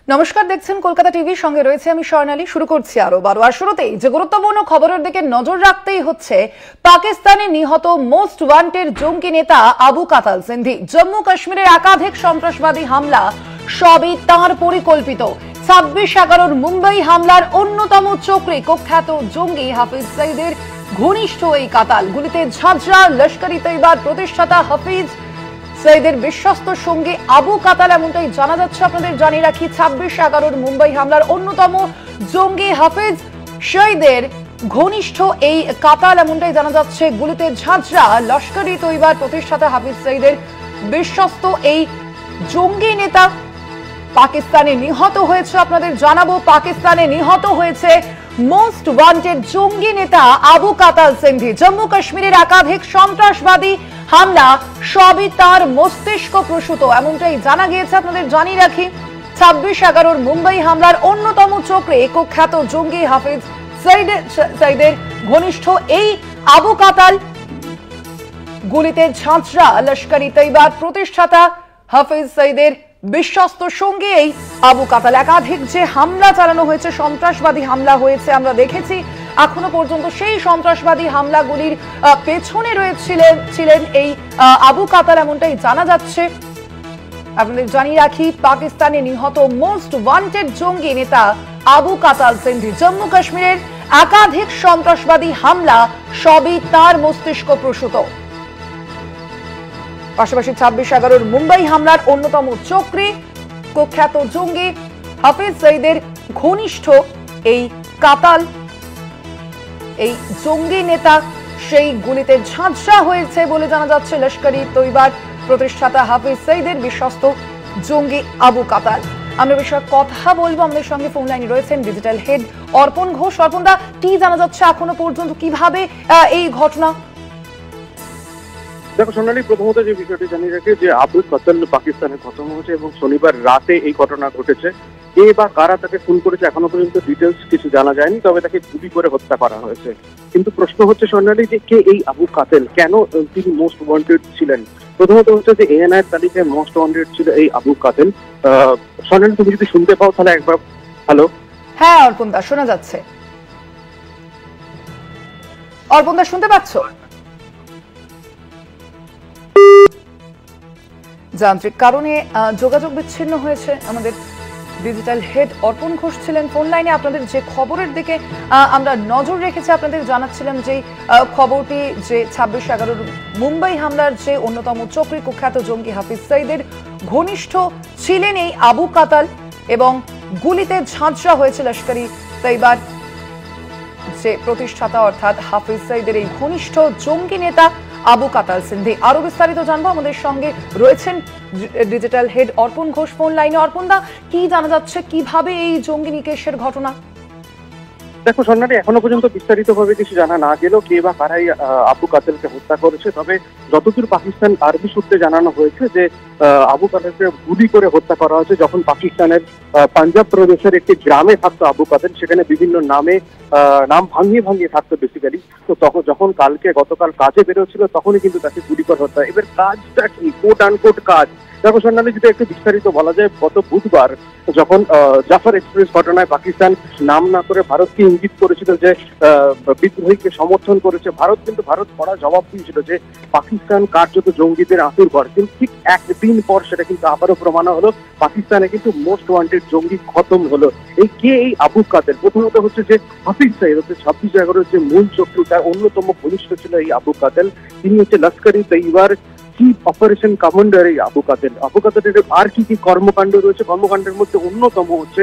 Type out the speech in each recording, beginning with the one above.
নমস্কার, দেখছেন কলকাতা টিভি, সঙ্গে রয়েছে আমি স্বর্ণালী। শুরু করছি আরো আর শুরুতেই যে গুরুত্বপূর্ণ খবরের দিকে নজর রাখতেই হচ্ছে পাকিস্তানে নিহত মোস্ট ওয়ান্টেড জঙ্গি নেতা আবু কাতাল সিন্ধি। জম্মু কাশ্মীরের একাধিক সন্ত্রাসবাদী হামলা সবই তাঁর পরিকল্পিত। 26/11 মুম্বাই হামলার অন্যতম চক্রী কুখ্যাত জঙ্গি হাফিজ সঈদের ঘনিষ্ঠ এই কাতাল। গুলিতে ঝাঁঝরা লস্কর-ই তৈয়বার প্রতিষ্ঠাতা হাফিজ সঈদের বিশ্বস্ত সঙ্গী আবু কাতাল, এমনটাই জানা যাচ্ছে। আপনাদের জানিয়ে রাখি, 26/11 মুম্বাই হামলার অন্যতম জঙ্গি হাফিজ সঈদের ঘনিষ্ঠ এই কাতাল, এমনটাই জানা যাচ্ছে। গুলিতে ঝাঁঝরা লস্কর-ই তৈয়বার প্রতিষ্ঠাতা হাফিজ সঈদের বিশ্বস্ত এই জঙ্গি নেতা পাকিস্তানে নিহত হয়েছে। আপনাদের জানাবো, পাকিস্তানে নিহত হয়েছে মোস্ট ওয়ান্টেড জঙ্গি নেতা আবু কাতাল সিন্ধি। জম্মু কাশ্মীরের একাধিক সন্ত্রাসবাদী হামলা সবই তার মস্তিষ্ক প্রসূত, এমনটাই জানা গিয়েছে। আপনাদের জানিয়ে রাখি, 26/11 মুম্বাই হামলার অন্যতম চক্রে কুখ্যাত জঙ্গি হাফিজ সঈদের ঘনিষ্ঠ এই আবু কাতাল, গুলিতে ঝাঁঝরা লস্কর-ই তৈয়বার প্রতিষ্ঠাতা হাফিজ সঈদের বিশ্বস্ত সঙ্গী এই আবু কাতাল। একাধিক যে হামলা চালানো হয়েছে, সন্ত্রাসবাদী হামলা হয়েছে, আমরা দেখেছি এখনো পর্যন্ত সেই সন্ত্রাসবাদী হামলাগুলির পেছনে ছিলেন এই আবু কাতাল, এমনটাই জানা যাচ্ছে। আপনাদের জানিয়ে রাখি, পাকিস্তানে নিহত মোস্ট ওয়ান্টেড জঙ্গি নেতা আবু কাতাল সিন্ধি। জম্মু কাশ্মীরের একাধিক সন্ত্রাসবাদী হামলা সবই তার মস্তিষ্ক প্রসূত। পাশাপাশি 26/11 মুম্বাই হামলার অন্যতম চক্রী কুখ্যাত জঙ্গি হাফিজ সঈদের ঘনিষ্ঠ এই কাতাল, এই জঙ্গি নেতা, সেই গুলিতে ঝাঁঝরা হয়েছে বলে জানা যাচ্ছে লস্কর-ই তৈয়বার প্রতিষ্ঠাতা হাফিজ সঈদের বিশ্বস্ত জঙ্গি আবু কাতাল। আমরা বিষয়ে কথা বলবো। আমাদের সঙ্গে ফোন লাইনে রয়েছেন ডিজিটাল হেড অর্পণ ঘোষ। অর্পণদা, কি জানা যাচ্ছে এখনো পর্যন্ত, কিভাবে এই ঘটনা? দেখো সোনালী, প্রথমত যে বিষয়টি জানিয়ে রাখে যে আবু কাতাল পাকিস্তানে খতম হয়েছে এবং শনিবার রাতে এই ঘটনা ঘটেছে। কে বা কারা তাকে খুন করেছে এখনো পর্যন্ত ডিটেলস কিছু জানা যায়নি, তবে তাকে গুলি করে হত্যা করা হয়েছে। কিন্তু প্রশ্ন হচ্ছে সোনালী, যে কে এই আবু কাতাল, কেন তিনি মোস্ট ওয়ান্টেড ছিলেন? প্রথমত হচ্ছে যে এএনআই তালিকায় মোস্ট ওয়ান্টেড ছিল এই আবু কাতাল। সোনালী, তুমি যদি শুনতে পাও তাহলে একবার। হ্যালো। হ্যাঁ অর্পণদা, শোনা যাচ্ছে। অর্পণদা, শুনতে পাচ্ছ? যান্ত্রিক কারণে যোগাযোগ বিচ্ছিন্ন হয়েছে। আমাদের ডিজিটাল হেড অর্পণ ঘোষ ছিলেন ফোন লাইনে। আপনাদের যে খবরের দিকে আমরা নজর রেখেছি, আপনাদের জানাচ্ছিলাম যে খবরটি, যে 26/11 মুম্বাই হামলার যে অন্যতম চক্রী কুখ্যাত জঙ্গি হাফিজ সঈদের ঘনিষ্ঠ ছিলেন এই আবু কাতাল, এবং গুলিতে ঝাঁঝরা হয়েছে লস্কর-ই তৈয়বার যে প্রতিষ্ঠাতা অর্থাৎ হাফিজ সঈদের এই ঘনিষ্ঠ জঙ্গি নেতা আবু কাতাল সিন্ধি। আরো বিস্তারিত জানবো, আমাদের সঙ্গে রয়েছেন ডিজিটাল হেড অর্পণ ঘোষ ফোন লাইনে। অর্পণদা, কি জানা যাচ্ছে, কিভাবে এই জঙ্গি নিকেশের ঘটনা? দেখো সোনালী, এখনো পর্যন্ত বিস্তারিত ভাবে কিছু জানা না গেলেও কে বা কারাই আবু কাতালকে হত্যা করেছে, তবে যতদূর পাকিস্তান আর্মি সূত্রে জানানো হয়েছে যে আবু কাতালকে গুলি করে হত্যা করা হয়েছে যখন পাকিস্তানের পাঞ্জাব প্রদেশের একটি গ্রামে থাকতো আবু কাতাল। সেখানে বিভিন্ন নাম ভাঙিয়ে থাকতো বেসিক্যালি। তো তখন যখন গতকাল কাজে বেরোচ্ছিল তখনই কিন্তু তাকে গুলি করে হত্যা। এবার কাজটা কি, কোট আনকোট কাজ? দেখো সোনালী, যদি একটু বিস্তারিত বলা যায়, গত বুধবার যখন জাফর এক্সপ্রেস ঘটনায় পাকিস্তান নাম না করে ভারতকে ইঙ্গিত করেছিল যে বিদ্রোহীকে সমর্থন করেছে, ভারত কড়া জবাব দিয়েছিল যে পাকিস্তান কার্যত জঙ্গিদের আঁতুর ঘর। কিন্তু ঠিক একদিন পর সেটা কিন্তু আবারও প্রমাণ হলো, পাকিস্তানে কিন্তু মোস্ট ওয়ান্টেড জঙ্গি খতম হলো। এই আবু কাতাল, প্রথমত হচ্ছে যে হাফিজ সঈদ হচ্ছে 26/11 যে মূল চক্রী, তার অন্যতম ঘনিষ্ঠ ছিল এই আবু কাতাল। তিনি হচ্ছে লস্কর-ই তৈয়বার চিফ অপারেশন কমান্ডার এই আবু কাতাল। আবু কাতালের আর কি কর্মকাণ্ড রয়েছে, কর্মকাণ্ডের মধ্যে অন্যতম হচ্ছে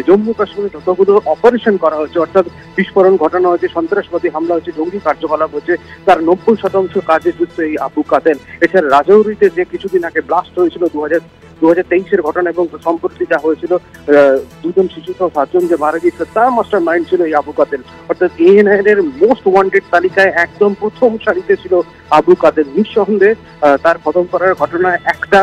জম্মু কাশ্মীরে যতগুলো অপারেশন করা হয়েছে, অর্থাৎ বিস্ফোরণ ঘটানো হয়েছে, সন্ত্রাসবাদী হামলা হয়েছে, জঙ্গি কার্যকলাপ হচ্ছে, তার 90% কাজে যুক্ত এই আবু কাতাল। এছাড়া রাজৌরিতে যে কিছুদিন আগে ব্লাস্ট হয়েছিল 2023-এর ঘটনা, এবং সম্প্রতি যা হয়েছিল 2 জন শিশু সহ 7 জন যে মারা গিয়েছিল, তার মাস্টার মাইন্ড ছিল এই আবু কাতাল। অর্থাৎ এএনআই এর মোস্ট ওয়ান্টেড তালিকায় একদম প্রথম সারিতে ছিল আবু কাতাল। নিঃসন্দেহে তার খতম করার ঘটনায় একটা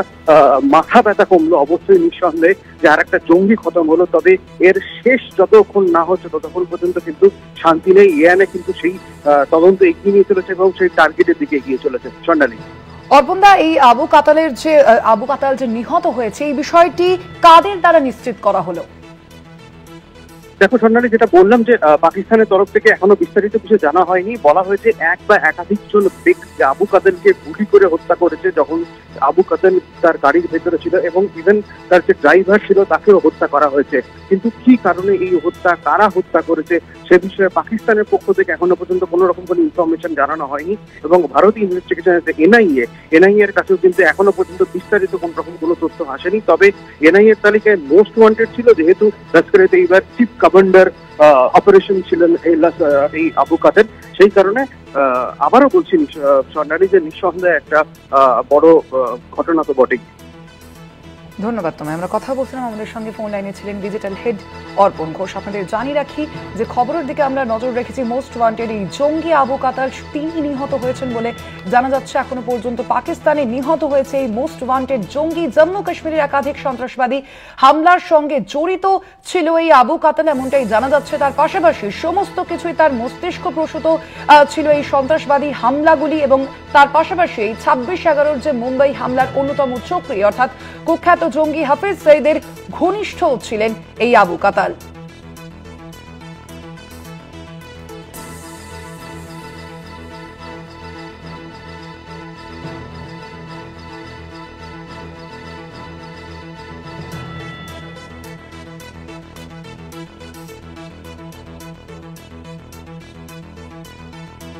মাথা ব্যথা কমলো, অবশ্যই নিঃসন্দেহে যে আর একটা জঙ্গি খতম হলো। তবে এর শেষ যতক্ষণ না হচ্ছে ততক্ষণ পর্যন্ত কিন্তু শান্তি নেই। এএনআই কিন্তু সেই তদন্ত এগিয়ে নিয়ে চলেছে এবং সেই টার্গেটের দিকে এগিয়ে চলেছে। সোনালী। অর্পণদা, এই আবু কাতাল যে নিহত হয়েছে, এই বিষয়টি কাদের দ্বারা নিশ্চিত করা হলো? দেখো স্বর্ণালী, যেটা বললাম যে পাকিস্তানের তরফ থেকে এখনো বিস্তারিত কিছু জানা হয়নি। বলা হয়েছে এক বা একাধিক জন ব্যক্তি আবু কাদেরকে গুলি করে হত্যা করেছে যখন আবু কাদের তার গাড়ির ভেতরে ছিল, এবং ইভেন তার যে ড্রাইভার ছিল তাকেও হত্যা করা হয়েছে। কিন্তু কি কারণে এই হত্যা, কারা হত্যা করেছে সে বিষয়ে পাকিস্তানের পক্ষ থেকে এখনো পর্যন্ত কোনো রকম কোনো ইনফরমেশন জানানো হয়নি। এবং ভারতীয় ইনভেস্টিগেশন এনআইএ এর কাছেও কিন্তু এখনো পর্যন্ত বিস্তারিত কোন রকম কোনো তথ্য আসেনি। তবে এনআইএ এর তালিকায় মোস্ট ওয়ান্টেড ছিল, যেহেতু লস্করে তৈয়বার চিফ কমান্ডার অপারেশন ছিলেন এই আবু কাদের, সেই কারণে আবারও বলছি স্বর্ণালী যে নিঃসন্দেহে একটা বড় ঘটনা তো বটেই। ধন্যবাদ তোমায়। আমরা কথা বলছিলাম, আমাদের সঙ্গে ফোন লাইনে ছিলেন ডিজিটাল হেড অর্পণ ঘোষ। আপনাদের জানিয়ে রাখি যে খবরের দিকে আমরা নজর রেখেছি, মোস্ট ওয়ান্টেড এই জঙ্গি আবু কাতাল তিনি নিহত হয়েছেন বলে জানা যাচ্ছে। এখনো পর্যন্ত পাকিস্তানে নিহত হয়েছে এই মোস্ট ওয়ান্টেড জঙ্গি। জম্মু কাশ্মীরের একাধিক সন্ত্রাসবাদী হামলার সঙ্গে জড়িত ছিল এই আবু কাতাল, এমনটাই জানা যাচ্ছে। তার পাশাপাশি সমস্ত কিছুই তার মস্তিষ্ক প্রসূত ছিল এই সন্ত্রাসবাদী হামলাগুলি, এবং তার পাশাপাশি এই 26/11 যে মুম্বাই হামলার অন্যতম চক্রী অর্থাৎ কুখ্যাত জঙ্গি হাফিজ সঈদের ঘনিষ্ঠ ছিলেন এই আবু কাতাল।